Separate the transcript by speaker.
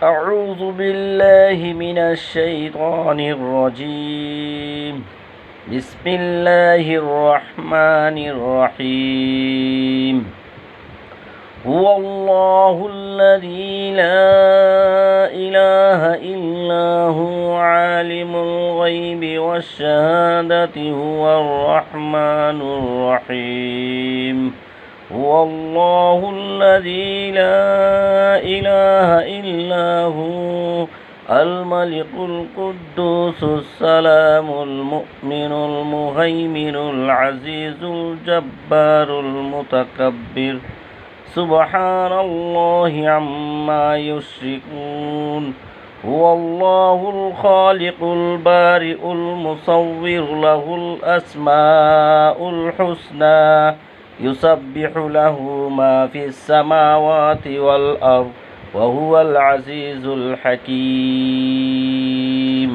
Speaker 1: أعوذ بالله من الشيطان الرجيم. بسم الله الرحمن الرحيم. هو الله الذي لا إله إلا هو عالم الغيب والشهادة هو الرحمن الرحيم. هو الله الذي لا إله إلا هو الملك القدوس السلام المؤمن المهيمن العزيز الجبار المتكبر سبحان الله عما يشركون. هو الله الخالق البارئ المصور له الأسماء الحسنى يسبح له ما في السماوات والأرض وهو العزيز الحكيم.